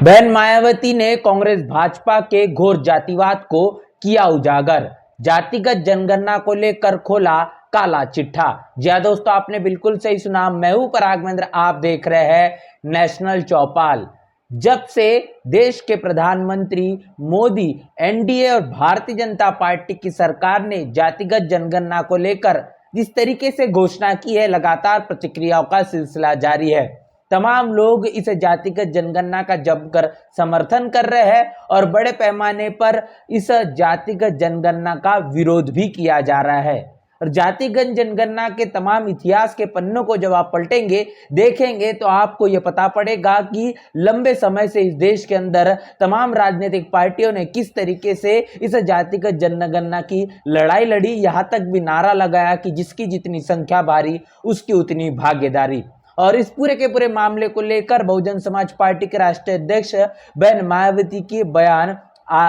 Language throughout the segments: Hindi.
बहन मायावती ने कांग्रेस भाजपा के घोर जातिवाद को किया उजागर। जातिगत जनगणना को लेकर खोला काला चिट्ठा। जी हां दोस्तों, आपने बिल्कुल सही सुना। मैं हूं पराग महेंद्र, आप देख रहे हैं नेशनल चौपाल। जब से देश के प्रधानमंत्री मोदी, एनडीए और भारतीय जनता पार्टी की सरकार ने जातिगत जनगणना को लेकर जिस तरीके से घोषणा की है, लगातार प्रतिक्रियाओं का सिलसिला जारी है। तमाम लोग इस जातिगत जनगणना का जमकर समर्थन कर रहे हैं और बड़े पैमाने पर इस जातिगत जनगणना का विरोध भी किया जा रहा है। और जातिगत जनगणना के तमाम इतिहास के पन्नों को जब आप पलटेंगे, देखेंगे, तो आपको यह पता पड़ेगा कि लंबे समय से इस देश के अंदर तमाम राजनीतिक पार्टियों ने किस तरीके से इस जातिगत जनगणना की लड़ाई लड़ी। यहां तक भी नारा लगाया कि जिसकी जितनी संख्या भारी उसकी उतनी भागीदारी। और इस पूरे के पूरे मामले को लेकर बहुजन समाज पार्टी के राष्ट्रीय अध्यक्ष बहन मायावती के बयान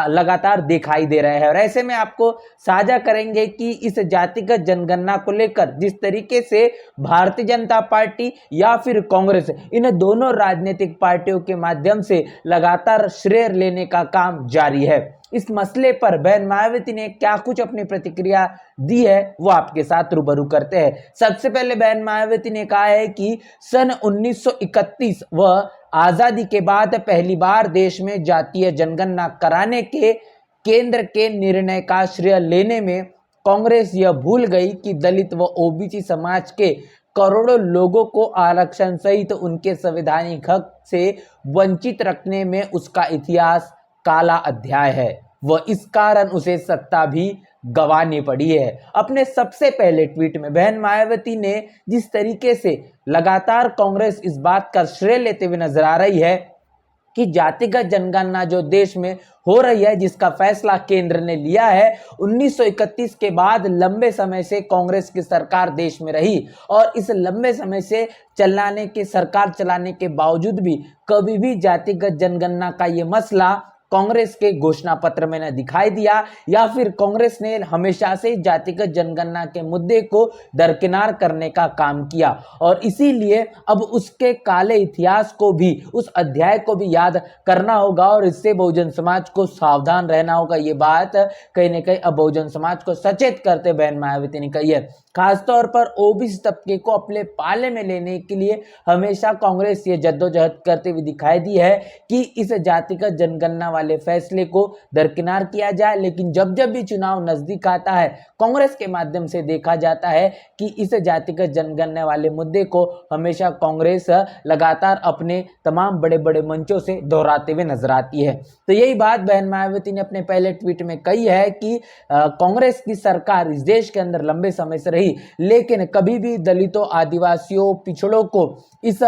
लगातार दिखाई दे रहे हैं। और ऐसे में आपको साझा करेंगे कि इस जातिगत जनगणना को लेकर जिस तरीके से भारतीय जनता पार्टी या फिर कांग्रेस, इन दोनों राजनीतिक पार्टियों के माध्यम से लगातार श्रेय लेने का काम जारी है। इस मसले पर बहन मायावती ने क्या कुछ अपनी प्रतिक्रिया दी है, वो आपके साथ रूबरू करते हैं। सबसे पहले बहन मायावती ने कहा है कि सन 1931 व आजादी के बाद पहली बार देश में जातीय जनगणना कराने के केंद्र के निर्णय का श्रेय लेने में कांग्रेस यह भूल गई कि दलित व ओबीसी समाज के करोड़ों लोगों को आरक्षण सहित उनके संवैधानिक हक से वंचित रखने में उसका इतिहास काला अध्याय है। वह इस कारण उसे सत्ता भी गंवानी पड़ी है। अपने सबसे पहले ट्वीट में बहन मायावती ने जिस तरीके से लगातार कांग्रेस इस बात का श्रेय लेते हुए नजर आ रही है कि जातिगत जनगणना जो देश में हो रही है, जिसका फैसला केंद्र ने लिया है, 1931 के बाद लंबे समय से कांग्रेस की सरकार देश में रही और इस लंबे समय से सरकार चलाने के बावजूद भी कभी भी जातिगत जनगणना का ये मसला कांग्रेस के घोषणा पत्र में न दिखाई दिया, या फिर कांग्रेस ने हमेशा से जातिगत जनगणना के मुद्दे को दरकिनार करने का काम किया। और इसीलिए अब उसके काले इतिहास को भी, उस अध्याय को भी याद करना होगा और इससे बहुजन समाज को सावधान रहना होगा। ये बात कहीं ना कहीं अब बहुजन समाज को सचेत करते बहन मायावती ने कही है। खासतौर पर ओबीसी तबके को अपने पाले में लेने के लिए हमेशा कांग्रेस ये जद्दोजहद करते हुए दिखाई दी है कि इस जातिगत जनगणना वाले फैसले को दरकिनार किया जाए। लेकिन जब जब भी चुनाव नजदीक आता है, कांग्रेस के माध्यम से देखा जाता है कि इस जातिगत जनगणना वाले मुद्दे को हमेशा कांग्रेस लगातार अपने तमाम बड़े बड़े मंचों से दोहराते हुए नजर आती है। तो यही बात बहन मायावती ने अपने पहले ट्वीट में कही है कि कांग्रेस की सरकार इस देश के अंदर लंबे समय से रही, लेकिन कभी भी दलितों, आदिवासियों, पिछड़ों को, इस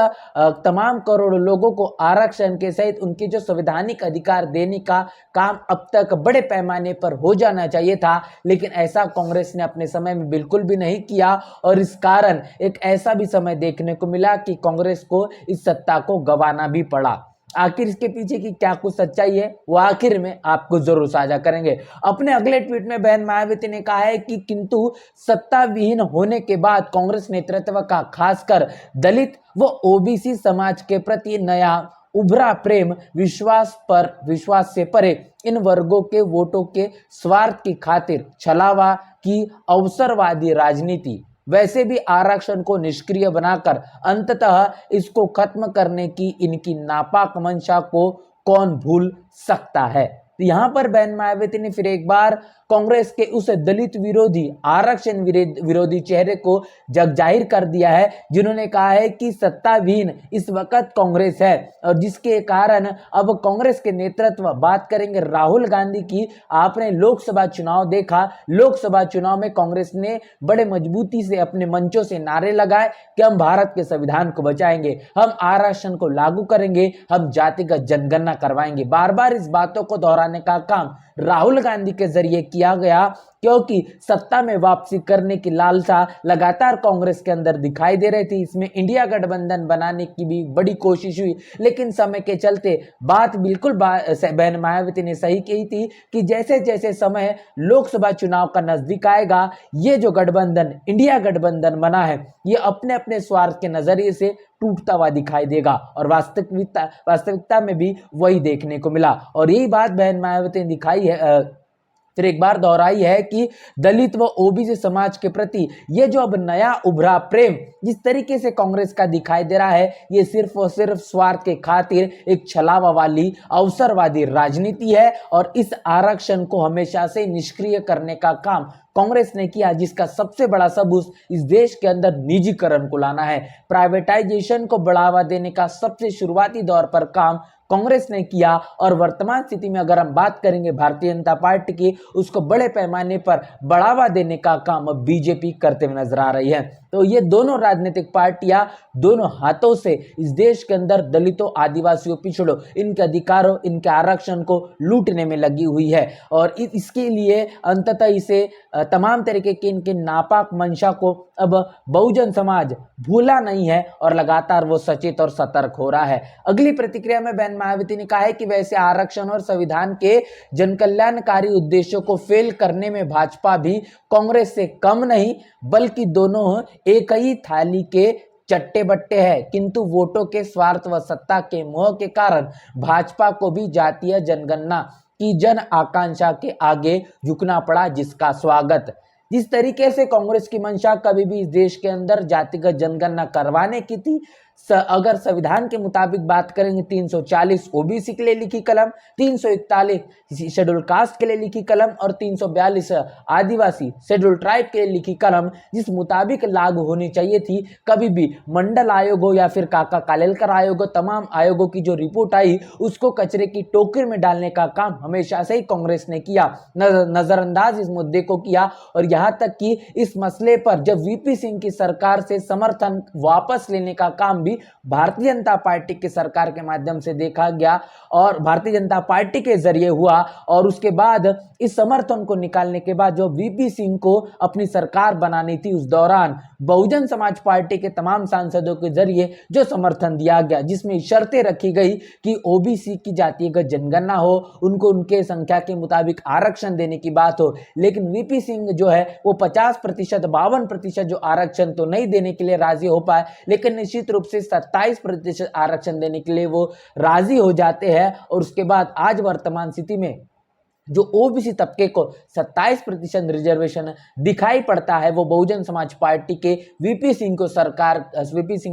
तमाम करोड़ों लोगों को आरक्षण के सहित उनके जो संवैधानिक अधिकार देने का काम अब तक बड़े पैमाने पर हो जाना चाहिए था, लेकिन ऐसा कांग्रेस ने अपने समय में बिल्कुल भी नहीं किया। और इस कारण एक ऐसा भी समय देखने को मिला कि कांग्रेस को इस सत्ता को गंवाना भी पड़ा। आखिर इसके पीछे की क्या कुछ सच्चाई है, वो आखिर में आपको जरूर साझा करेंगे। अपने अगले ट्वीट में बहन मायावती ने कहा है कि किंतु सत्ता विहीन होने के बाद कांग्रेस नेतृत्व का खासकर दलित व ओबीसी समाज के प्रति नया उभरा प्रेम विश्वास से परे इन वर्गों के वोटों के स्वार्थ की खातिर छलावा की अवसरवादी राजनीति, वैसे भी आरक्षण को निष्क्रिय बनाकर अंततः इसको खत्म करने की इनकी नापाक मंशा को कौन भूल सकता है। तो यहां पर बहन मायावती ने फिर एक बार कांग्रेस के उस दलित विरोधी, आरक्षण विरोधी चेहरे को जगजाहिर कर दिया है, जिन्होंने कहा है कि सत्ताविहीन इस वक्त कांग्रेस है और जिसके कारण अब कांग्रेस के नेतृत्व, बात करेंगे राहुल गांधी की। आपने लोकसभा चुनाव देखा, लोकसभा चुनाव में कांग्रेस ने बड़े मजबूती से अपने मंचों से नारे लगाए कि हम भारत के संविधान को बचाएंगे, हम आरक्षण को लागू करेंगे, हम जातिगत जनगणना करवाएंगे। बार बार इस बातों को दोहराने का काम राहुल गांधी के जरिए किया किया गया, क्योंकि सत्ता में वापसी करने की लालसा लगातार कांग्रेस के अंदर दिखाई दे रही थी। इसमें इंडिया गठबंधन बनाने की भी बड़ी कोशिश हुई, लेकिन समय के चलते बात बिल्कुल बहन मायावती ने सही कही थी कि जैसे जैसे समय लोकसभा चुनाव का नजदीक आएगा, ये जो गठबंधन इंडिया गठबंधन बना है, ये अपने अपने स्वार्थ के नजरिए से टूटता हुआ दिखाई देगा। और वास्तविकता में भी वही देखने को मिला। और यही बात बहन मायावती ने दिखाई है, फिर एक बार दोहराई है कि दलित व ओबीसी समाज के प्रति ये जो अब नया उभरा प्रेम जिस तरीके से कांग्रेस का दिखाई दे रहा है, ये सिर्फ और सिर्फ स्वार्थ के खातिर एक छलावा वाली अवसरवादी राजनीति है। और इस आरक्षण को हमेशा से निष्क्रिय करने का काम कांग्रेस ने किया, जिसका सबसे बड़ा सबूत इस देश के अंदर निजीकरण को लाना है। प्राइवेटाइजेशन को बढ़ावा देने का सबसे शुरुआती दौर पर काम कांग्रेस ने किया। और वर्तमान स्थिति में अगर हम बात करेंगे भारतीय जनता पार्टी की, उसको बड़े पैमाने पर बढ़ावा देने का काम अब बीजेपी करते हुए नजर आ रही है। तो ये दोनों राजनीतिक पार्टियां दोनों हाथों से इस देश के अंदर दलितों, आदिवासियों, पिछड़ों, इनके अधिकारों, इनके आरक्षण को लूटने में लगी हुई है। और इसके लिए अंततः इसे तमाम तरीके की इनके नापाक मंशा को अब बहुजन समाज भूला नहीं है और लगातार वो सचेत और सतर्क हो रहा है। अगली प्रतिक्रिया में बहन मायावती ने कहा है कि वैसे आरक्षण और संविधान के जनकल्याणकारी उद्देश्यों को फेल करने में भाजपा भी कांग्रेस से कम नहीं, बल्कि दोनों एक ही थाली के चट्टे बट्टे हैं। किंतु वोटों के स्वार्थ व सत्ता के मोह के कारण भाजपा को भी जातीय जनगणना की जन आकांक्षा के आगे झुकना पड़ा, जिसका स्वागत। जिस तरीके से कांग्रेस की मंशा कभी भी इस देश के अंदर जातिगत जनगणना करवाने की थी, अगर संविधान के मुताबिक बात करेंगे 340 ओबीसी के लिए लिखी कलम, 341 शेड्यूल कास्ट के लिए लिखी कलम और 342 आदिवासी शेड्यूल ट्राइब के लिए लिखी कलम जिस मुताबिक लागू होनी चाहिए थी, कभी भी मंडल आयोग हो या फिर काका कालेलकर आयोग हो, तमाम आयोगों की जो रिपोर्ट आई उसको कचरे की टोकरी में डालने का काम हमेशा से ही कांग्रेस ने किया, नजरअंदाज इस मुद्दे को किया। और यहाँ तक कि इस मसले पर जब वीपी सिंह की सरकार से समर्थन वापस लेने का काम भी भारतीय जनता पार्टी की सरकार के माध्यम से देखा गया और भारतीय जनता पार्टी के जरिए हुआ। और उसके बाद इस समर्थन को निकालने के बाद जो वीपी सिंह को अपनी सरकार बनानी थी, उस दौरान बहुजन समाज पार्टी के तमाम सांसदों के जरिए जो समर्थन दिया गया, जिसमें शर्तें रखी गई कि ओबीसी की जातिगत जनगणना हो, उनको उनके संख्या के मुताबिक आरक्षण देने की बात हो। लेकिन वीपी सिंह जो है वो 50%, 52% जो आरक्षण तो नहीं देने के लिए राजी हो पाए, लेकिन निश्चित रूप से 27% आरक्षण देने के लिए वो राजी हो जाते हैं। और उसके बाद आज वर्तमान स्थिति में जो ओबीसी तबके को 27% रिजर्वेशन दिखाई पड़ता है, वो बहुजन समाज पार्टी के वीपी सिंह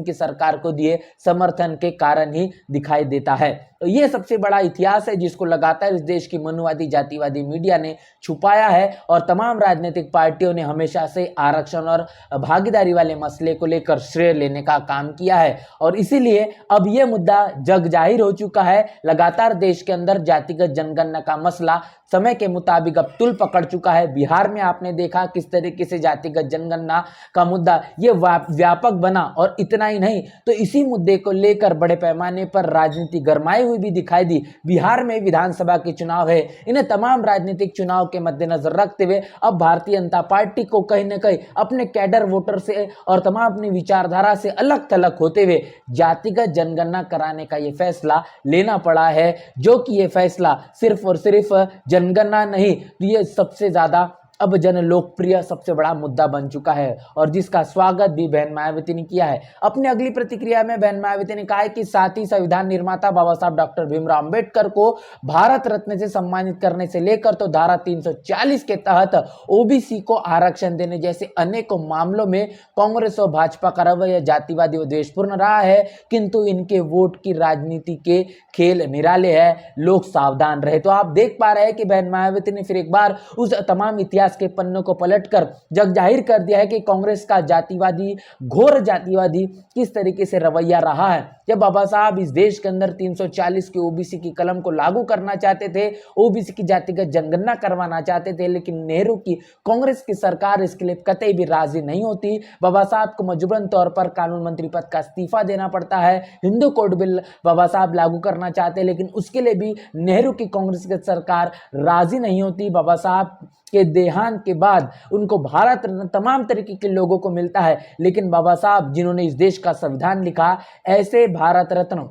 की सरकार को दिए समर्थन के कारण ही दिखाई देता है। तो ये सबसे बड़ा इतिहास है जिसको लगातार इस देश की मनुवादी जातिवादी मीडिया ने छुपाया है और तमाम राजनीतिक पार्टियों ने हमेशा से आरक्षण और भागीदारी वाले मसले को लेकर श्रेय लेने का काम किया है। और इसीलिए अब ये मुद्दा जग जाहिर हो चुका है। लगातार देश के अंदर जातिगत जनगणना का मसला समय के मुताबिक अब तुल पकड़ चुका है। बिहार में आपने देखा किस तरीके से जातिगत जनगणना का मुद्दा ये व्यापक बना। और इतना ही नहीं तो इसी मुद्दे को लेकर बड़े पैमाने पर राजनीति गरमाई हुई भी दिखाई दी। बिहार में विधानसभा के चुनाव है, इन्हें तमाम राजनीतिक चुनाव के मद्देनजर रखते हुए अब भारतीय जनता पार्टी को कहीं न कहीं अपने कैडर वोटर से और तमाम अपनी विचारधारा से अलग थलग होते हुए जातिगत जनगणना कराने का ये फैसला लेना पड़ा है, जो कि ये फैसला सिर्फ और सिर्फ जनगणना नहीं, तो ये सबसे ज्यादा अब जन लोकप्रिय सबसे बड़ा मुद्दा बन चुका है और जिसका स्वागत भी बहन मायावती ने किया है। अपनी अगली प्रतिक्रिया में बहन मायावती ने कहा है कि साथ ही संविधान निर्माता बाबा साहब डॉक्टर भीमराव अंबेडकर को भारत रत्न से सम्मानित करने से लेकर तो धारा 340 के तहत ओबीसी को आरक्षण देने जैसे अनेकों मामलों में कांग्रेस और भाजपा का रवैया जातिवादी व द्वेषपूर्ण रहा है, किंतु इनके वोट की राजनीति के खेल निराले है, लोग सावधान रहे। तो आप देख पा रहे हैं कि बहन मायावती ने फिर एक बार उस तमाम इतिहास इतिहास के पन्नों को पलटकर जग जाहिर कर दिया है कि कांग्रेस का जातिवादी, घोर जातिवादी किस तरीके से रवैया रहा है। जब बाबा साहब इस देश के अंदर 340 के ओबीसी की कलम को लागू करना चाहते थे, ओबीसी की जातिगत जनगणना करवाना चाहते थे, लेकिन नेहरू की कांग्रेस की सरकार इसके लिए कतई भी राजी नहीं होती। बाबा साहब को मजबूरन तौर पर कानून मंत्री पद का इस्तीफा देना पड़ता है। हिंदू कोड बिल बाबा साहब लागू करना चाहते हैं, लेकिन उसके लिए भी नेहरू की कांग्रेस की सरकार राजी नहीं होती। बाबा साहब के देहांत के बाद उनको भारत रत्न तमाम तरीके के लोगों को मिलता है, लेकिन बाबा साहब जिन्होंने इस देश का संविधान लिखा, ऐसे भारत रत्न,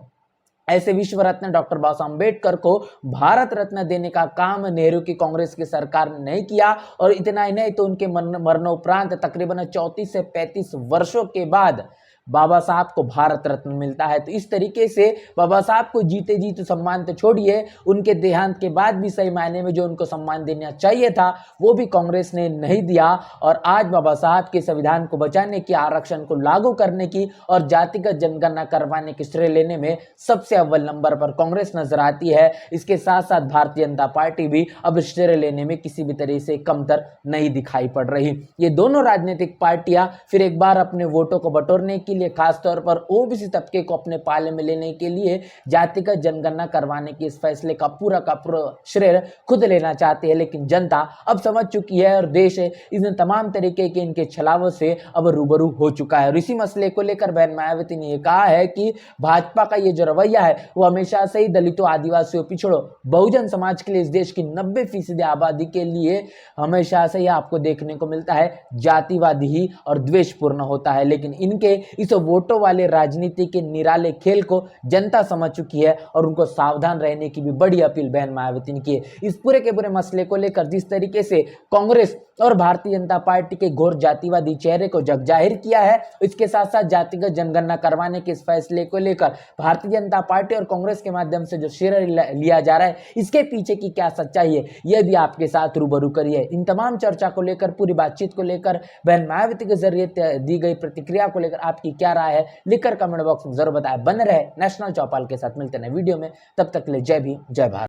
ऐसे विश्व रत्न डॉक्टर बाबा साहब अम्बेडकर को भारत रत्न देने का काम नेहरू की कांग्रेस की सरकार ने नहीं किया। और इतना ही नहीं तो उनके मरणोपरांत तकरीबन 34 से 35 वर्षों के बाद बाबा साहब को भारत रत्न मिलता है। तो इस तरीके से बाबा साहब को जीते जी तो सम्मान तो छोड़िए, उनके देहांत के बाद भी सही मायने में जो उनको सम्मान देना चाहिए था वो भी कांग्रेस ने नहीं दिया। और आज बाबा साहब के संविधान को बचाने की, आरक्षण को लागू करने की और जातिगत जनगणना करवाने की श्रेय लेने में सबसे अव्वल नंबर पर कांग्रेस नजर आती है। इसके साथ साथ भारतीय जनता पार्टी भी अब श्रेय लेने में किसी भी तरह से कमतर नहीं दिखाई पड़ रही। ये दोनों राजनीतिक पार्टियां फिर एक बार अपने वोटों को बटोरने के लिए, खासतौर पर ओबीसी तबके को अपने पाले में लेने के लिए जातिगत जनगणना करवाने के इस फैसले का पूरा श्रेय खुद लेना चाहते हैं। लेकिन जनता अब समझ चुकी है और देश इन तमाम तरीके के इनके छलावों से अब रूबरू हो चुका है। और इसी मसले को लेकर बहन मायावती ने यह कहा है कि भाजपा का ये जो रवैया है वो हमेशा से ही दलितों, आदिवासियों, पिछड़ों, बहुजन समाज के लिए, इस देश की 90% आबादी के लिए हमेशा से ही आपको देखने को मिलता है जातिवादी ही और द्वेषपूर्ण होता है। लेकिन इनके इस वोटों वाले राजनीति के निराले खेल को जनता समझ चुकी है और उनको सावधान रहने की भी बड़ी अपील बहन मायावती ने की है। इस पूरे के पूरे मसले को लेकर जिस तरीके से कांग्रेस और भारतीय जनता पार्टी के घोर जातिवादी चेहरे को जग जाहिर किया है, इसके साथ साथ जातिगत जनगणना करवाने के इस फैसले को लेकर भारतीय जनता पार्टी और कांग्रेस के माध्यम से जो श्रेय लिया जा रहा है, इसके पीछे की क्या सच्चाई है, यह भी आपके साथ रूबरू करिए। इन तमाम चर्चा को लेकर, पूरी बातचीत को लेकर, बहन मायावती के जरिए दी गई प्रतिक्रिया को लेकर आपकी क्या राय है, लिखकर कमेंट बॉक्स में जरूर बताएं। बने रहे नेशनल चौपाल के साथ, मिलते हैं वीडियो में, तब तक के लिए जय भीम, जय भारत।